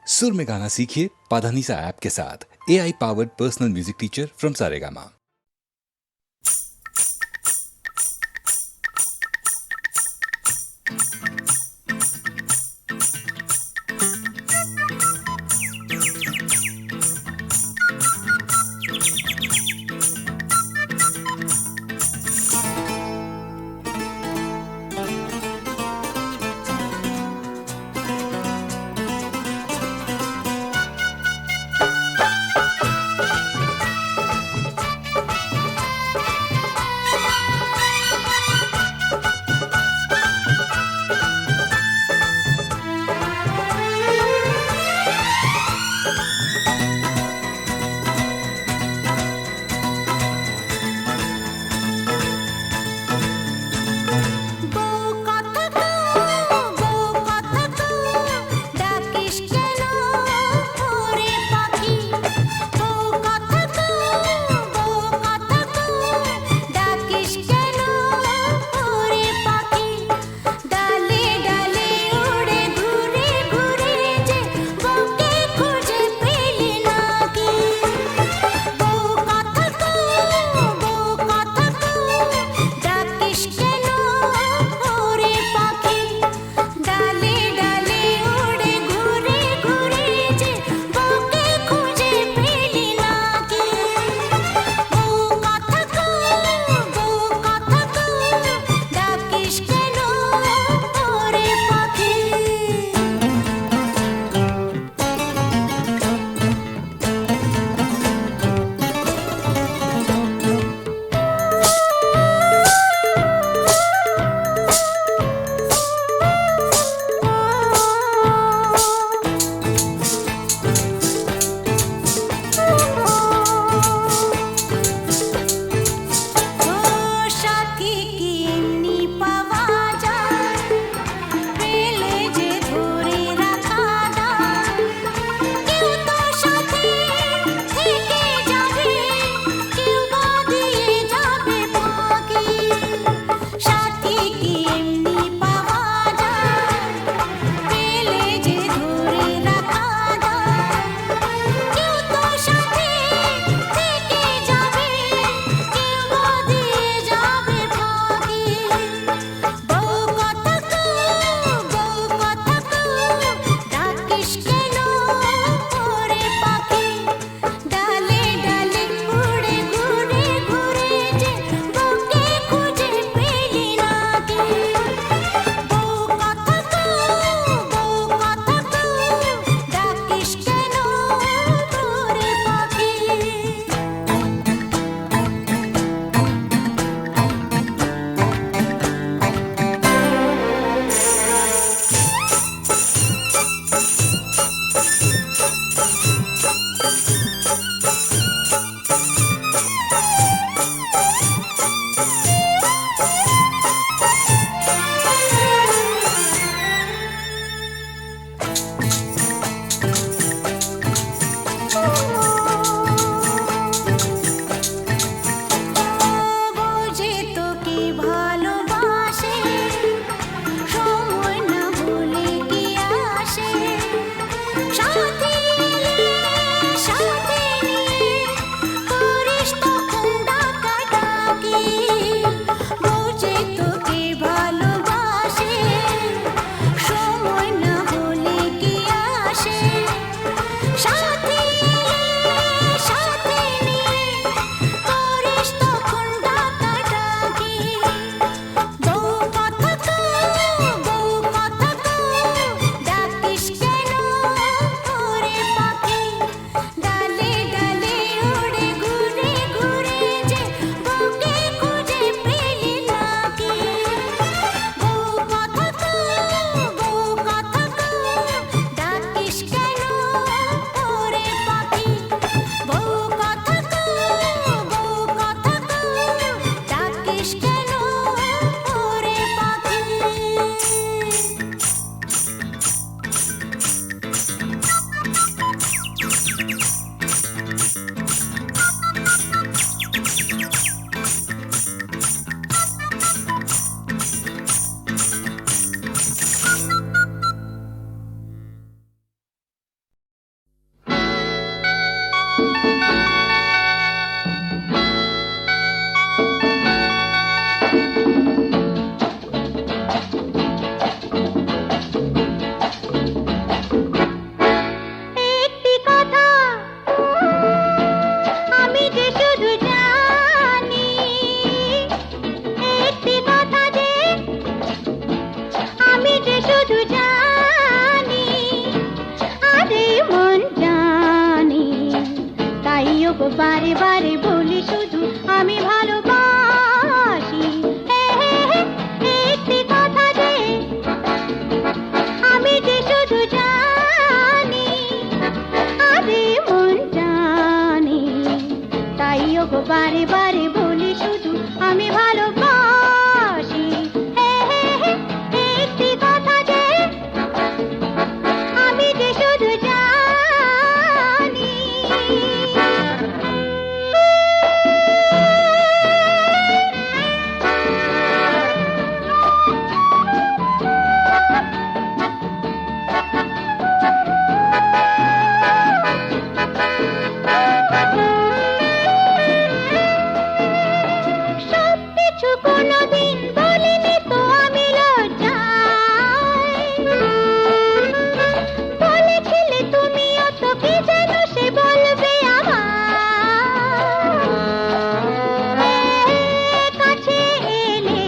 सुर में गाना सीखिए पाधानीसा ऐप के साथ। AI powered personal music teacher from Saregama. ওগো বারে বারে বলি শুধু আমি ভালোবাসি। একটি কথা যে আমি যে শুধু জানি, আরে মন জানি, তাই ওগো বারে বারে বলি শুধু আমি ভালোবাসি। একটি কথা যে আমি যে শুধু জানি। সব কিছু কোনোদিন বলিনি তো আমি লজ্জায়, বলেছিলে তুমিও তো কি যেন সে বলবে আমার। কাছে এলে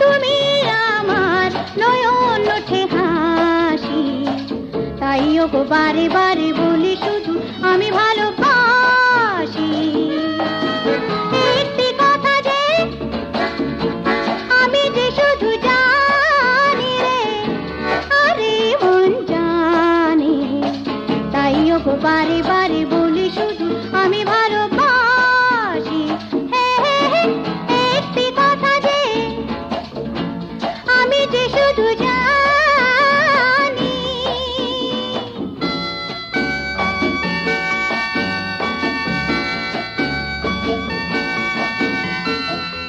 তুমি আমার নয়ন ওঠে হাসি, তাই ওগো বারে বারে বলি শুধু আমি ভালোবাসি। একটি কথা যে আমি যে শুধু জানি রে, আরে মন জানি, তাই ওগো বারে বারে বলি শুধু আমি ভালোবাসি। একটি কথা যে আমি যে শুধু জানি।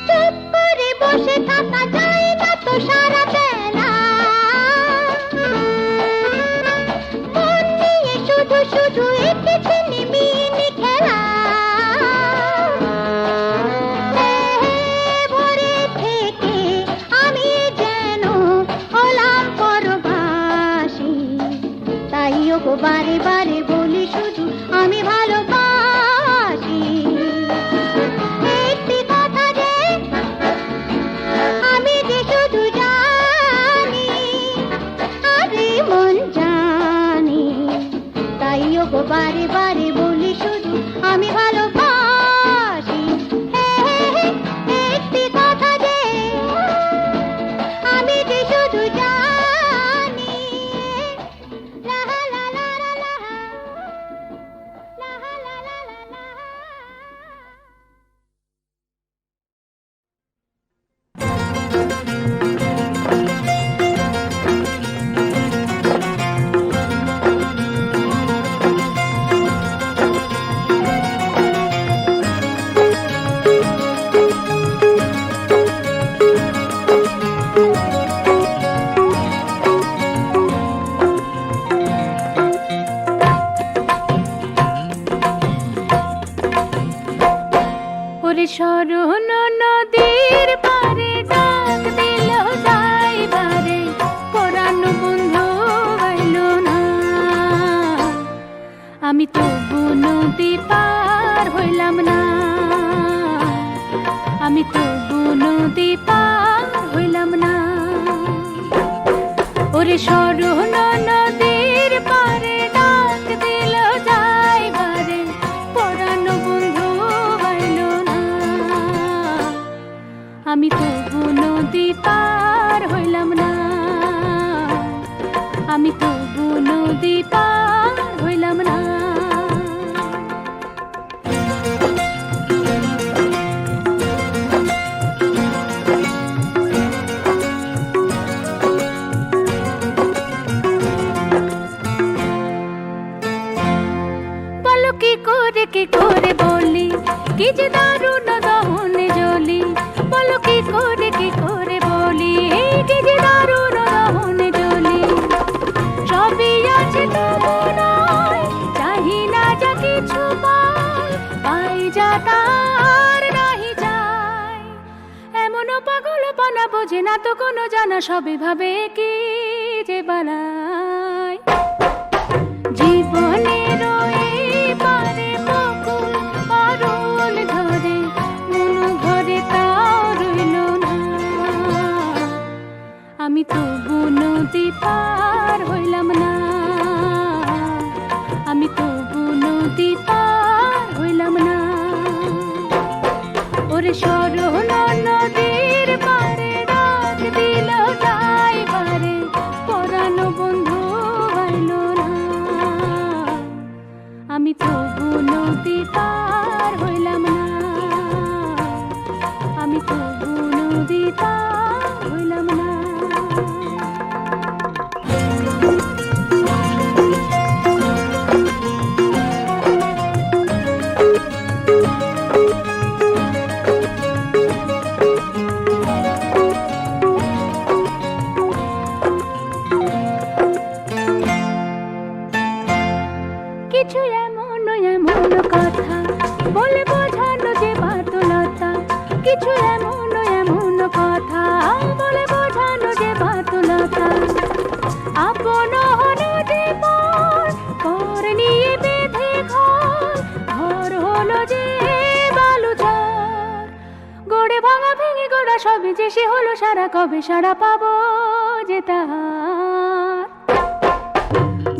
চুপ করে বসে থাকা যায় না তো সারা বেলা, মন নিয়ে শুধু শুধু এঁকেছি নিমিনি খেলা। ভোরে থেকে আমি যেন হলাম পরবাসী, তাই ওগো বারে বারে বলি শুধু আমি ভালোবাসি। একটি কথা যে আমি যে শুধু জানি, আরে মন জানি, তাই ওগো বারে বারে বলি শুধু আমি ভালোবাসি। একটি কথা যে আমি যে শুধু জানি। লা লা লা লা লা, লা লা লা লা লা। ওরে শরণ নদীর পারে ডাক দিল যাইবারে, পরাণ বন্ধু আইল না। আমি তবু নদী পার হইলাম না, আমি তবু নদী পার হইলাম না। ওরে শরণ নদীর পারে ডাক দিল যাইবারে, পরাণ বন্ধু আইল না। আমি তবু নদী পার হইলাম না, আমি তবু নদী পার হইলাম না। বলো কি করে বলি, কি যে দারুণ দহনে জ্বলি। বলো কি করে বলি, কি যে দারুণ দহনে জ্বলি। সবই আছে তবু নয়, চাহি না যা কিছু পাই, পাই যা তার নাহি যায়। এমনও পাগলপনা বোঝে না তো কোনো জানা, সবে ভাবে কি যে বালাই। জীবনের এই পারে বকুল অরুণ ধরে, মন ঘরে তাও রইল না। আমি তবু নদী পার হইলাম না, আমি তবু নদী পার হইলাম না। আমি তবু নদী পার হইলাম না, আমি তবু নদী পার হইলাম না। কিছু এমন এমন কথা বলে বোঝানো যে বাতুলতা, কিছু এমন এমন কথা বলে বোঝানো যে বাতুলতা। আপন হলো যে পর নিয়ে বেঁধে ঘর, ঘর হলো যে বালুচর। গড়ে ভাঙা ভেঙে গোড়া সবে যে সে হলো সারা, কবে সারা পাবো যে তার।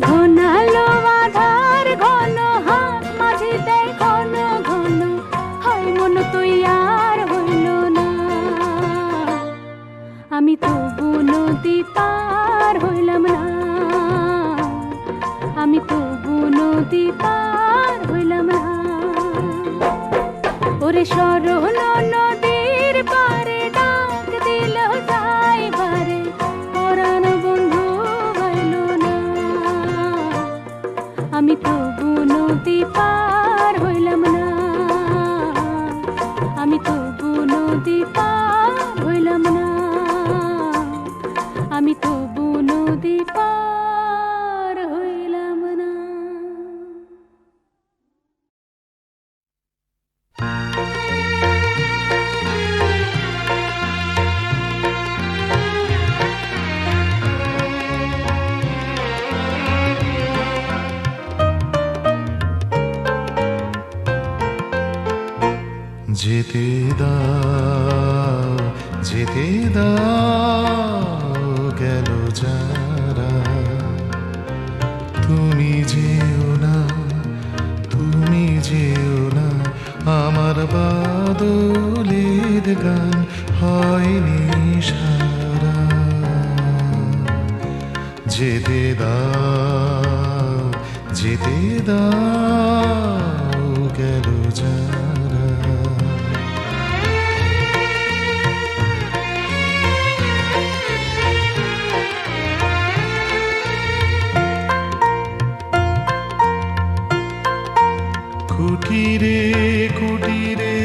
ঘনালো আধার ঘন হাত মাঝে দেয় ঘন ঘন, হয় মন তুই আর হইল না। আমি তবু নদী পার হইলাম না, আমি তবু নদী পার হইলাম না। ওরে সরল নদীর পারে ডাক দিল যাইবারে, পরাণ বন্ধু হইল না। আমি তবু নদী পার হইলাম না, আমি তবু নদী পার হইলাম না, আমি তবু নদী পার হইলাম না। যেতে দাও, যেতে দাও গেল যারা। তুমি যেও না, তুমি যেও না, আমার বাদলের গান হয়নি সারা। যেতে দাও, যেতে দাও গেল যারা। কুটিরে কুটিরে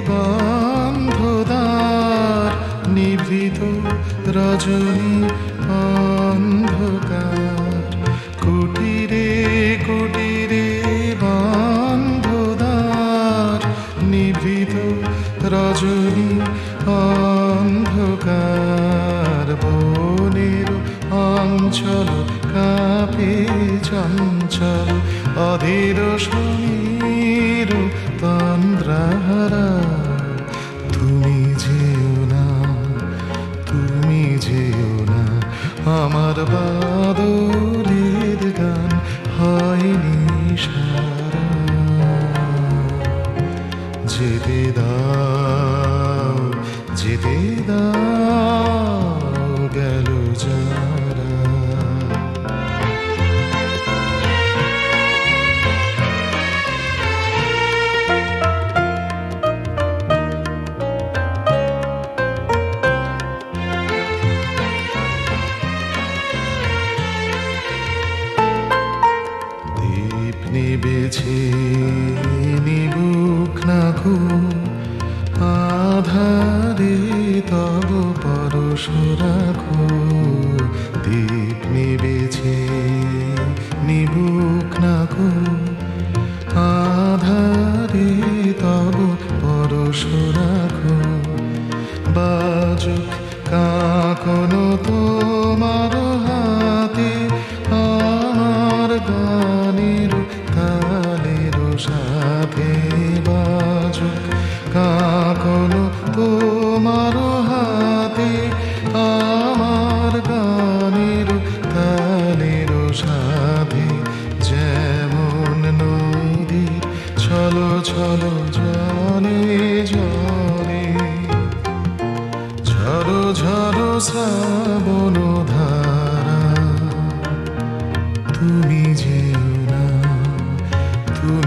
বন্ধদার, নিভৃত রজনী অন্ধকার। কুটিরে কুটিরে বন্ধদার, নিভৃত রজনী অন্ধকার। বনের অঞ্চল কাঁপে চঞ্চল, অধীর সমীর তন্দ্রাহারা। তুমি যেও না, তুমি যেও না, আমার বাদলের গান হয়নি সারা। যেতে দাও, যেতে দাও গেল যারা। দীপ নিবেছে নিবুক না ঘো, আধারে তব পরশ রাখো। দীপ নিবেছে নিবুক না ঘো, আধারে তব পরশ রাখো। বাজুক কাকন তোমার হাতে, আমার গানের তালের সাথে। বাজুক কাকন তোমার হাতে, আমার গানের তালের সাথে। যেমন নদীর ছলো ছলো জলে জলে, ঝরো ঝরো শ্রাবণ ধারা। তুমি যেও না, তুমি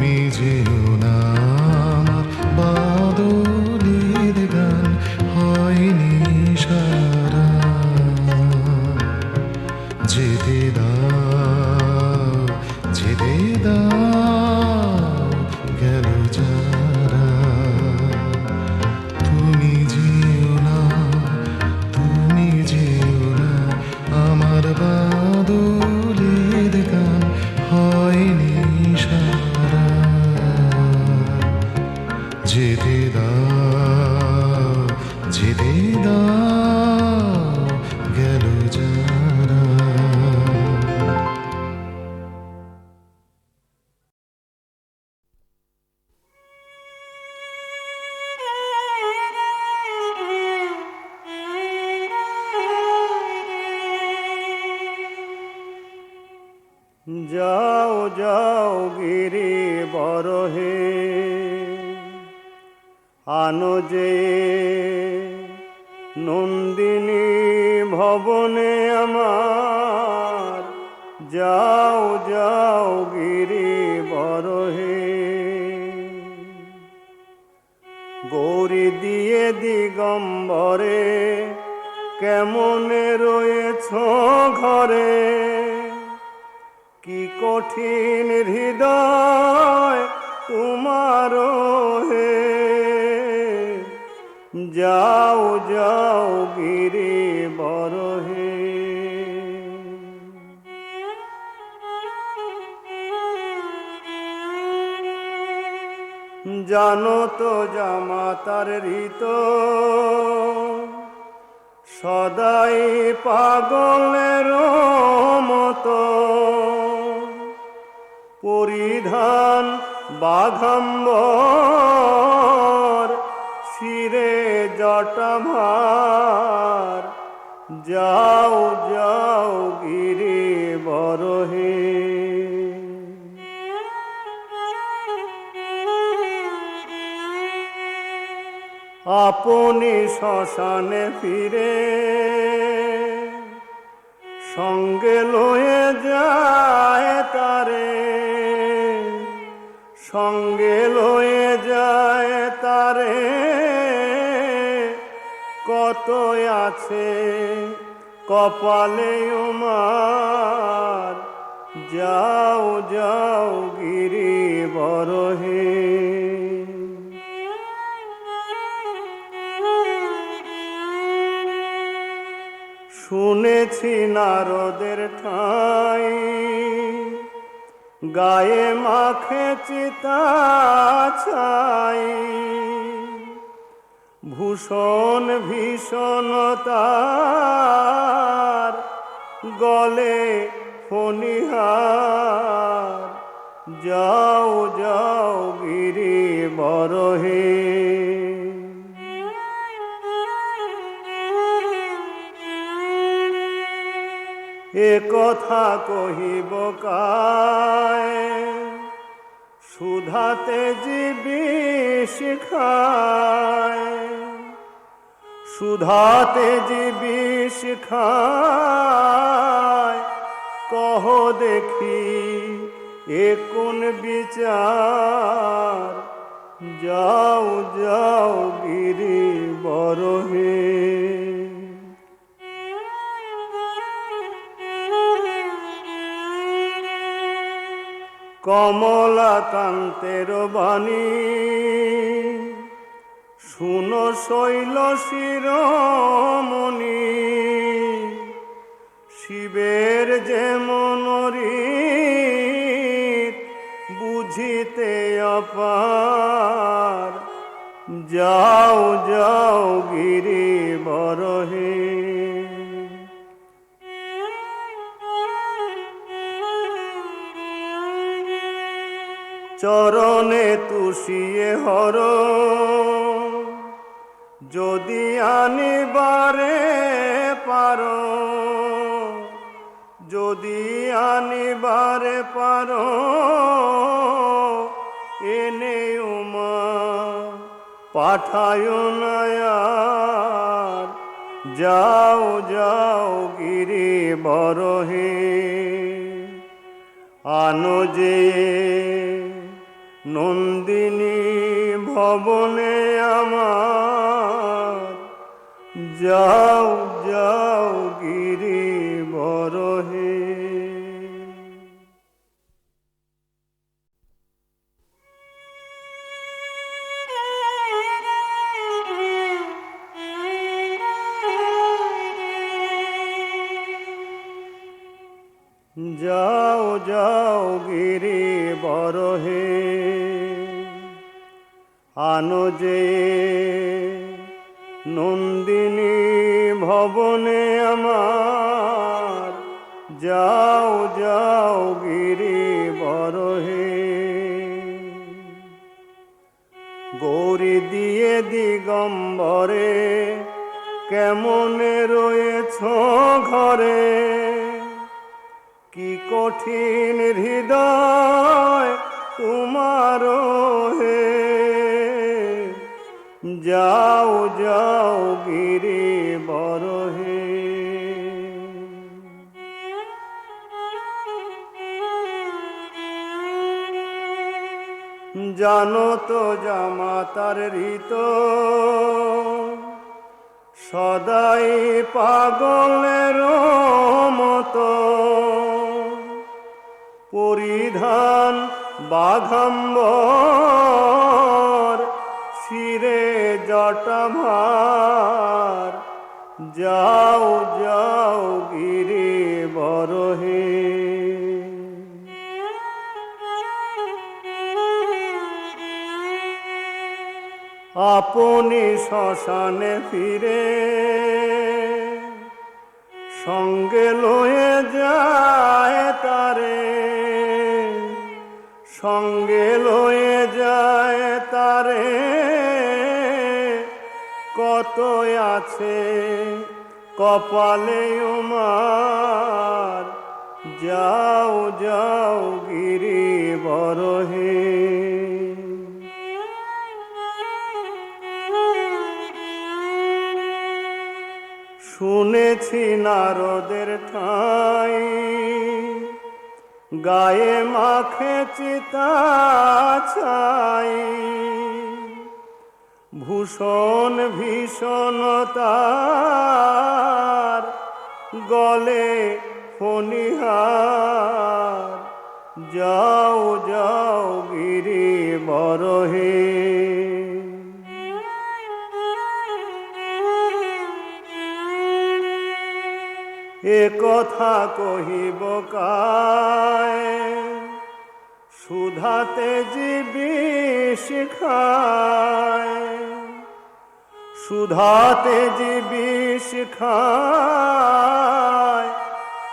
দাও গেল যারা। তুমি যেও না, তুমি যেও না, আমার বাদলের গান হয়নি সারা। যেতে দাও, যেতে দাও গেল যারা। যাও যাও গিরি বরহে আনো যে নন্দিনী ভবনে আমার। যাও যাও গিরি বরহে গৌরী দিয়ে দিগম্বরে কেমনে রয়েছ ঘরে। কি কঠিন হৃদয় তোমার হে। যাও যাও গিরি বরহে। জানো তো জামাতার রীত সদাই পাগলের মতো। পরিধান বাঘাম্বর শিরে জটাভার। যাও যাও গিরি বরহে। আপনি শ্মশানে ফিরে সঙ্গে লয়ে যায় তারে। সঙ্গে লয়ে যায় তারে কত আছে কপালে উমার। যাও যাও গিরি বরহে। শুনেছি নারদের ঠাই গায়ে মাখে চিতা ছাই। ভূষণ ভীষণতার গলে ফণিহার। যাও যাও গিরি বরহে। এ কথা কহিব কায় সুধাতে জীবি শিখায়। সুধাতে জীবি শিখায় কহ দেখি এ কোন বিচার। যাও যাও গিরি বরহে। কমলাকান্তের বাণী শুনো শৈল শিরোমণি। শিবের যেমন রীত বুঝিতে অপার। যাও যাও গিরি বরহে। চরণে তুষিয়ে হর যদি আনিবারে পারো। যদি আনিবারে পারো এনে উমা পাঠায় নায়ার। যাও যাও গিরি বরহে। আনো যে নন্দিনী ভবনে আমার। যাও যাও গিরি বরহে। গিরি বরহে আনো যে নন্দিনী ভবনে আমার, যাও যাও গিরি বরহে। গৌরী দিয়ে দিগম্বরে কেমনে রয়েছ ঘরে, কি কঠিন হৃদয় তোমার হে, যাও যাও গিরি বরহে। জানো তো জামাতার রীত, সদাই পাগলের মতো, পরিধান বাঘাম্বর, শিরে জটাভার, যাও যাও গিরি বরহে। আপনি শ্মশানে ফিরে সঙ্গে লয়ে যায় তারে, সঙ্গে লয়ে যায় তারে, কত আছে কপালে উমার, যাও যাও গিরি বরহে। শুনেছি নারদের ঠাই, গায়ে মাখে চিতা ছাই, ভূষণ ভীষণতার, গলে ফণিহার, যাও যাও গিরি বরহে। এ কথা কহিব কায়, সুধাতে জীবি শিখায়, সুধাতে জীবি শিখায়,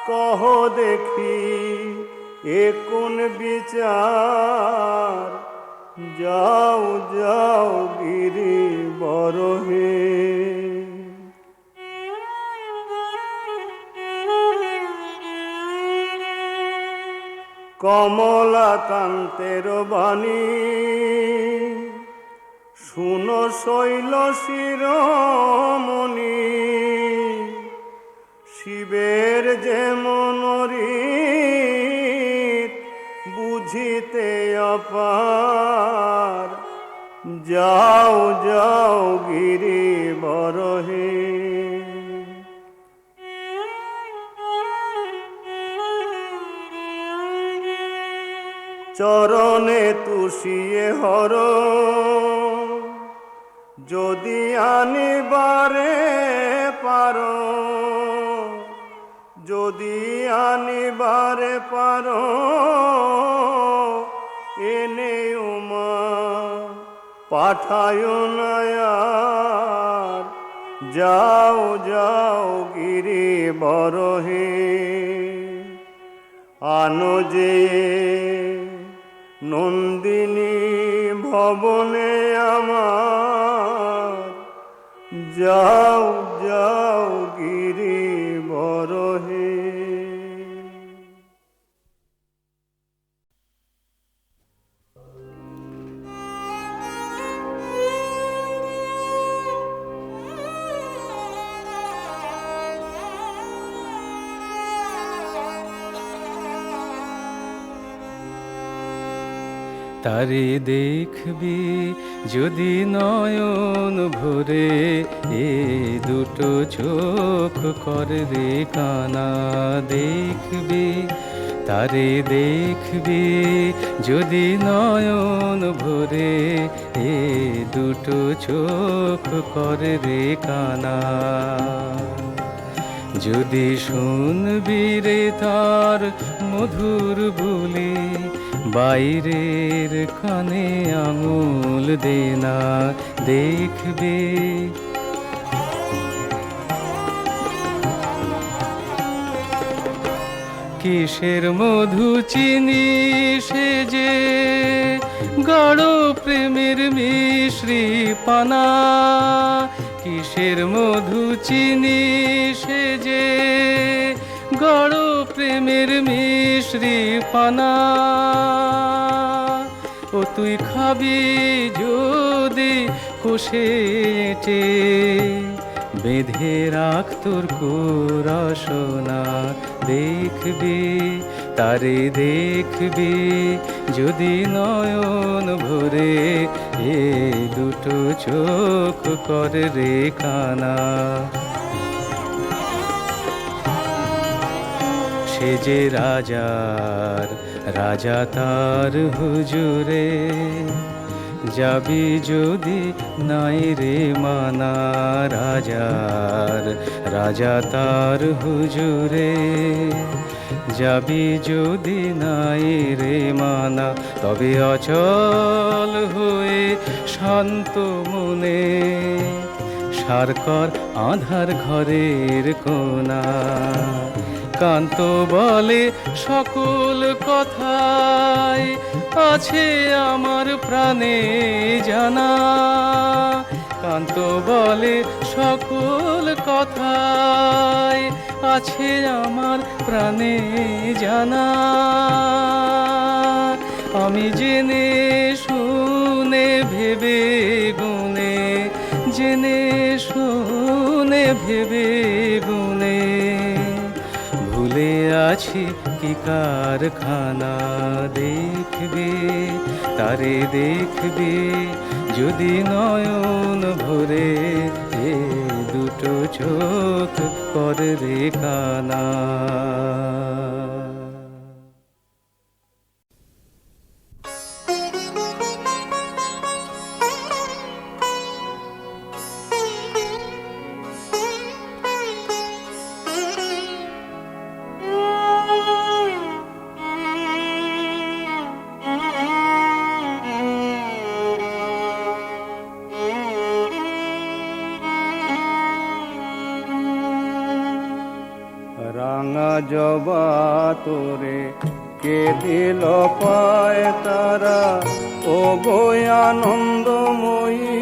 কহ দেখি এ কোন বিচার, যাও যাও গিরি বরহে। কমলাকান্তের বাণী শুনো শৈল শিরোমণি, শিবের যেমন রীত বুঝিতে অপার, যাও যাও গিরি বরহে। চরণে তুষিয়ে হর, যদি আনিবারে পারো, যদি আনিবারে পারো, এনে উমা পাঠায় নায়ার, যাও যাও গিরি বরহে। আনো যে নন্দিনী ভবনে আমার, যাও যাও গিরি বরহে। তারে দেখবি যদি নয়ন ভরে, এ দুটো চোখ করে রে কানা দেখবি, তারে দেখবি যদি নয়ন ভরে, এ দুটো চোখ করে রে কানা। যদি শুনবি রে তার মধুর বলে, বাইরের কানে আঙুল দেনা দেখবে, কিসের মধু চিনি সে যে গাঢ় প্রেমের মিশ্রি পানা, কিসের মধু চিনি সে যে গাঢ় প্রেমের মিশ্রি পানা। ও তুই খাবি যদি কষে এঁটে, বেঁধে রাখ তোর কোরাসনা দেখবি, তারে দেখবি যদি নয়ন ভরে, এ দুটো চোখ করে রে কানা। সে যে রাজার রাজা তার হুজুরে, যাবি যদি নাই রে মানা, রাজার রাজা তার হুজুরে, যাবি যদি নাই রে মানা। তবে অচল হয়ে শান্ত মনে সারকর আধার ঘরের কোনা, কান্ত বলে সকল কথায় আছে আমার প্রাণে জানা, কান্ত বলে সকল কথায় আছে আমার প্রাণে জানা। আমি জেনে শুনে ভেবে গুনে, জেনে শুনে ভেবে গুনে, ভুলে আছি কি কারখানা দেখবে, তারে দেখবে যদি নয়ন ভরে, এ দুটো চোখ করে রে কানা। রাঙা জবা তোরে কে দিল পায় তারা, ও গো আনন্দময়ী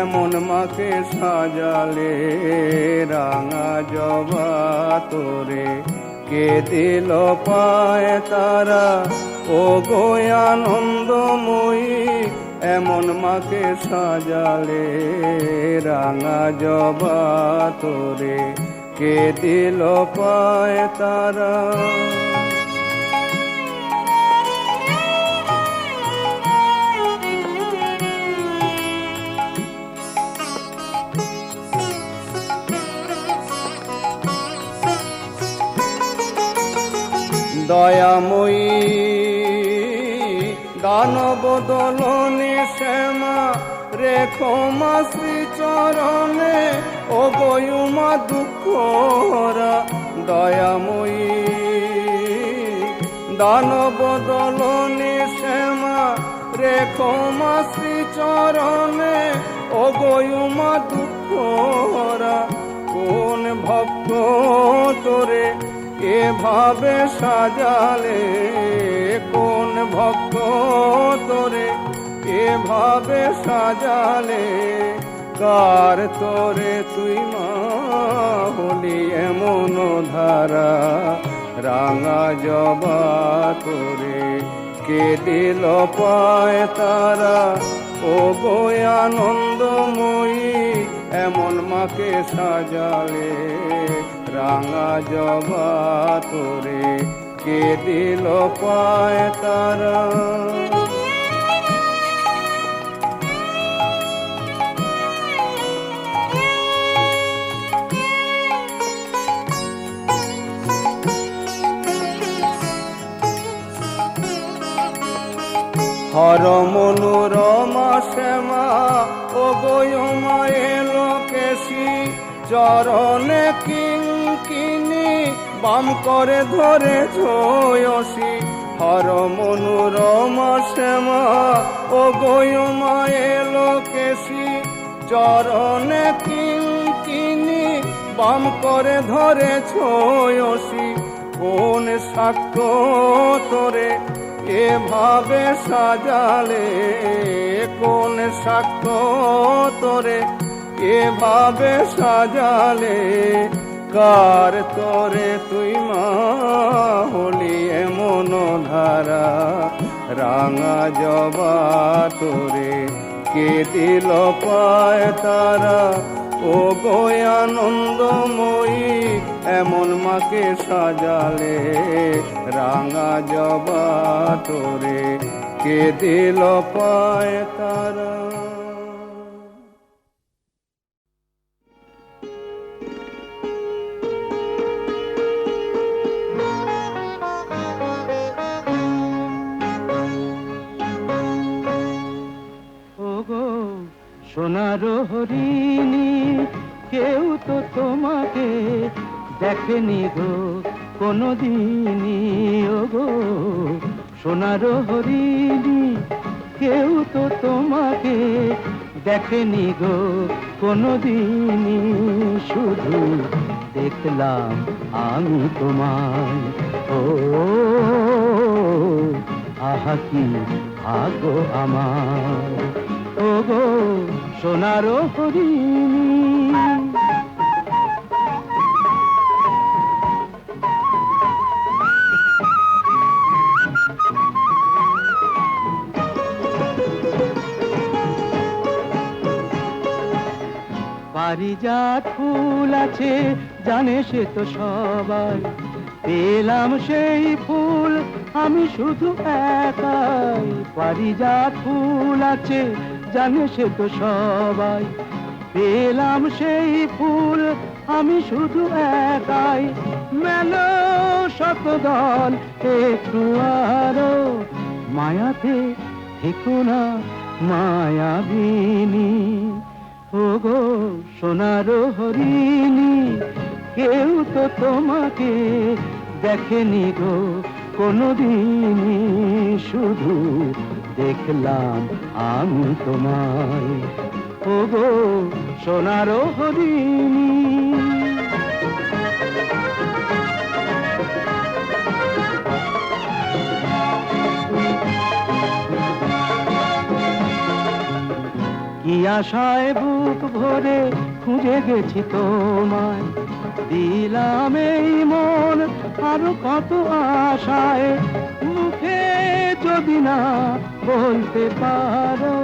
এমন মাকে সাজালে। রাঙা জবা তোরে কে দিল পায় তারা, ও গো আনন্দময়ী এমন মাকে সাজালে। রাঙা জবা তোরে কে দিল পায় তারা। দয়াময়ী দানব দলনে শ্যামা রেখো মা শ্রীচরণে, ও গয়ুমা দুঃখরা। দয়াময়ী দানব দলনে শ্যামা রেখো মা শ্রীচরণে, ও গয়ুমা দুঃখরা। কোন ভক্ত তোরে এভাবে সাজালে, কোন ভক্ত তোরে এভাবে সাজালে। কার তোরে তুই মা হলি এমন ধারা, রাঙা জবা তোরে কে দিল পায় তারা। ও গো আনন্দময়ী এমন মাকে সাজালে। রাঙা জবা তোরে কে দিল পায় তারা। হর মনোরমা শ্যামা ও গয়মা এলো কেশি, চরণে কিঙ্কিনি বাম করে ধরে ঝয়সী। হর মনোরমা শ্যামা ও গোয়মা এলো কেশি চরণে কিঙ্কিনি বাম করে ধরে ছয়সি কোন সাক্ষ্য তোরে এভাবে সাজালে কোন সাক্ষ্য তোরে এভাবে সাজালে কার তোরে তুই মা হলি এমন ধারা রাঙা জবা তোরে কে দিল পায় তারা ও গো আনন্দময়ী এমন মাকে সাজালে রাঙা জবা তোরে কে দিল পায় তারা। সোনার হরিণী কেউ তো তোমাকে দেখেনি গো কোনদিনই, ও গো সোনার হরিণী কেউ তো তোমাকে দেখেনি গো কোনদিনই, শুধু দেখলাম আমি তোমায়। ও আহা কি ভাগ্য আমার, ও গো সোনার হরিণী। পারিজাত ফুল আছে জানে সে তো সবাই, পেলাম সেই ফুল আমি শুধু একাই। পারিজাত ফুল আছে জানে সে তো সবাই, পেলাম সেই ফুল আমি শুধু একাই। মেলো শতদল একটু আরো মায়াতে থেকো না মায়াবিনী, ও গো সোনার হরিণী কেউ তো তোমাকে দেখেনি গো কোনদিনই, শুধু দেখলাম আমি তোমায়। ও গো সোনার হরিণী। কি আশায় বুক ভরে খুঁজে গেছি তোমায়, দিলাম এই মন আরো কত আশায়। মুখে যদি না বলতে পারো,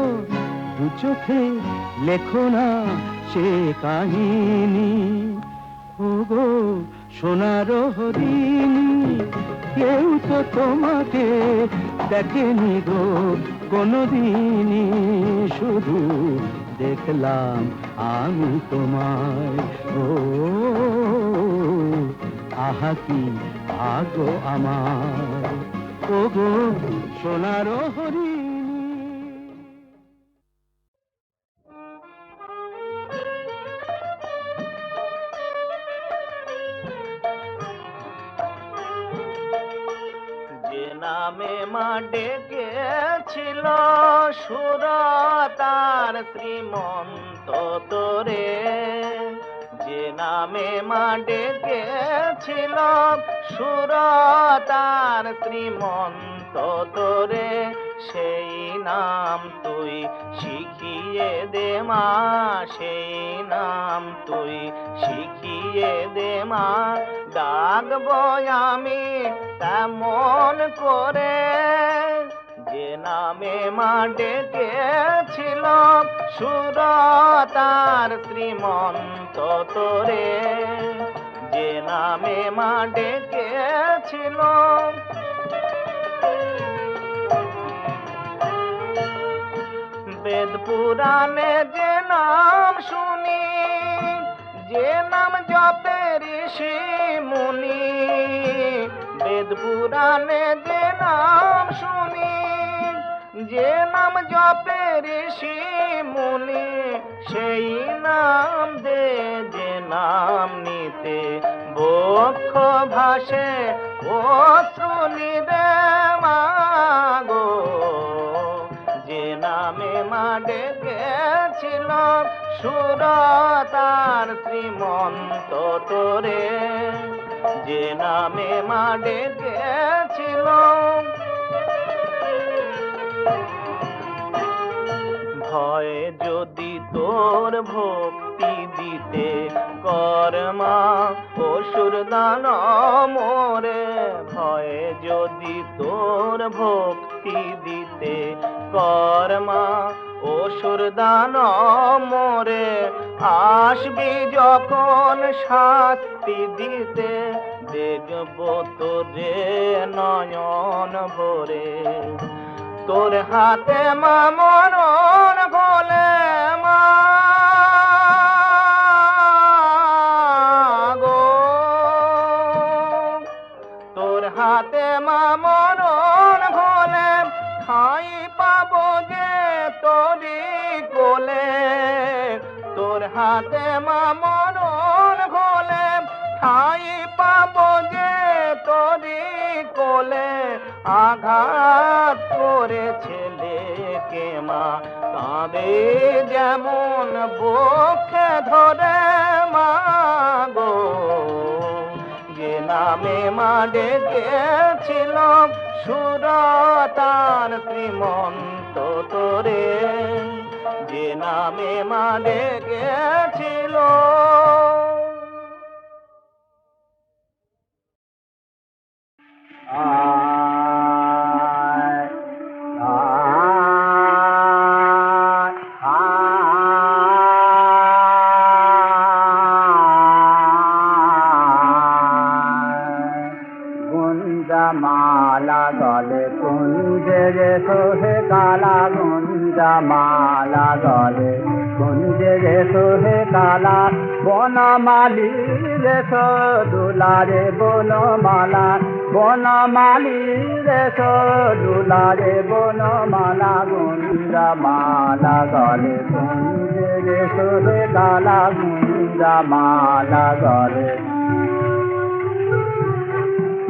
দু চোখে লেখো না সে কাহিনী, ও গো সোনার হরিণী কেউ তো তোমাকে দেখেনি গো কোনদিনই, শুধু দেখলাম আমি তোমায়। ও আহা কি ভাগ্য আমার, ও গো সোনার হরিণী। নামে মা ডেকেছিল সুরতার শ্রীমন্ত তোরে, যে নামে মা ডেকেছিল সুরতার শ্রীমন্ত তোরে, সেই নাম তুই শিখিয়ে দে মা, সেই নাম তুই শিখিয়ে দে মা। ডাকবো আমি তেমন করে, যে নামে মা ডেকেছিল সুরতার শ্রীমন্ত তোরে, যে নামে মা ডেকেছিল। বেদ পুরাণে যে নাম শুনি, যে নাম জপে ঋষি মুনি, বেদ পুরাণে যে নাম শুনি, যে নাম জপে ঋষি মুনি সেই নাম দে, যে নাম নিতে বক্ষ ভাসে অশ্রু নিরে মাগো, যে নামে মা ডেকেছিল সুর তার শ্রীমন্ত তোরে, যে নামে মা ডেকেছিল। ভয় যদি তোর ভক্তি দিতে কর্মা অসুর দান মোরে, ভয় যদি তোর ভক্তি দিতে কর্মা অসুর দান মোরে, আসবি যখন শাস্তি দিতে দেখব তোরে নয়ন ভরে, তোর হাতে মা মরণ বলে মা গো, তোর হাতে মা মরণ ভোলে ঠাই পাবো যে তোরি কোলে, তোর হাতে মা মরণ ভোলে ঠাই পাবো যে তোরি কোলে, আঘাত করে ছেলেকে মা কাঁদে যেমন বক্ষে ধরে মা গো, যে নামে মা ডেকেছিল সুর তার শ্রীমন্ত তোরে, যে নামে মা ডেকেছিল। মালা গলে কুঞ্জে রে সোহে কালা, গুঞ্জা মালা গলে কুঞ্জে রে সোহে কালা, বনমালী রে সো দুলারে বনমালা, বনমালী রে সো দুলারে বনমালা, গুঞ্জা মালা গলে কুঞ্জে রে সোহে কালা, গুঞ্জা মালা গলে।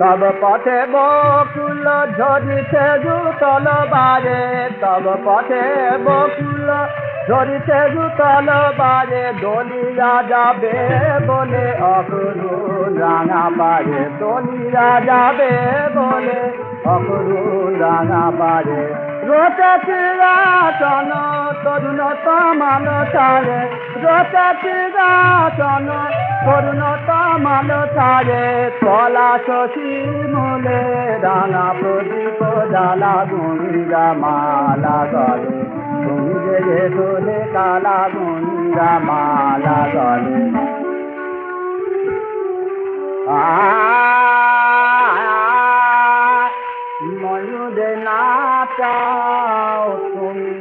তব পথে বকুল ঝরিতে জুতল বারে, তব পথে বকুল ঝরিতে জুতল বারে, দলিয়া যাবে বলে অকরুণ রাঙা পারে, দলিয়া যাবে বলে অকরুণ রাঙা পারে, রোচে চিরাচন তরুণ তমাল ছাড়ে, রোচে চিরাচন তরুণ তমাল ছাড়ে, তলা শশী মূলে রাঙা প্রদীপ জ্বালা, গুঞ্জা মালা গলে গুঞ্জে রে সোহে কালা, গুঞ্জা মালা গলে। ময়ূরে নাচাও তুমি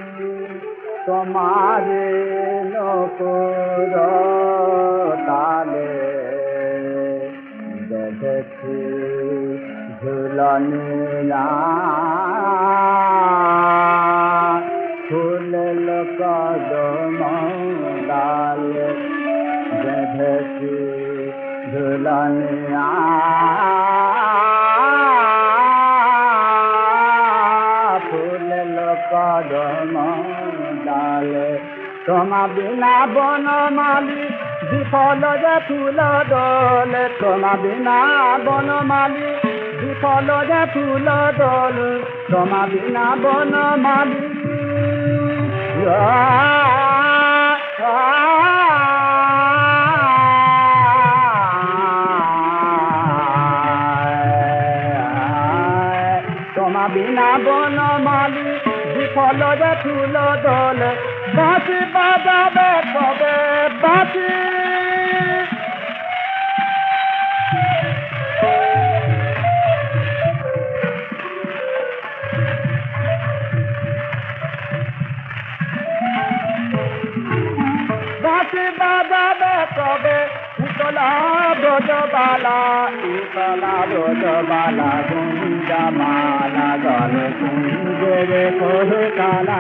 তোমারে নকর তালে, দেখেছি ঝুলনি না ফুলেল কদম ডালে, দেখেছি ঝুলনি ফুলেল কদম ডালে, তোমা বিনা বনমালী বিফল যে ফুল দোলে, তোমা বিনা বনমালী বিফল যে ফুল দোল, তোমা বিনা বনমালী তোমা বিনা বনমালী বিফল যে ফুল দোল, বাঁশি বাজাবে কবে বাঁশি, বাঁশি বাজাবে কবে উতলা ব্রজবালা, উতলা ব্রজবালা, গুঞ্জা মালা গলে কুঞ্জে রে কোহে কালা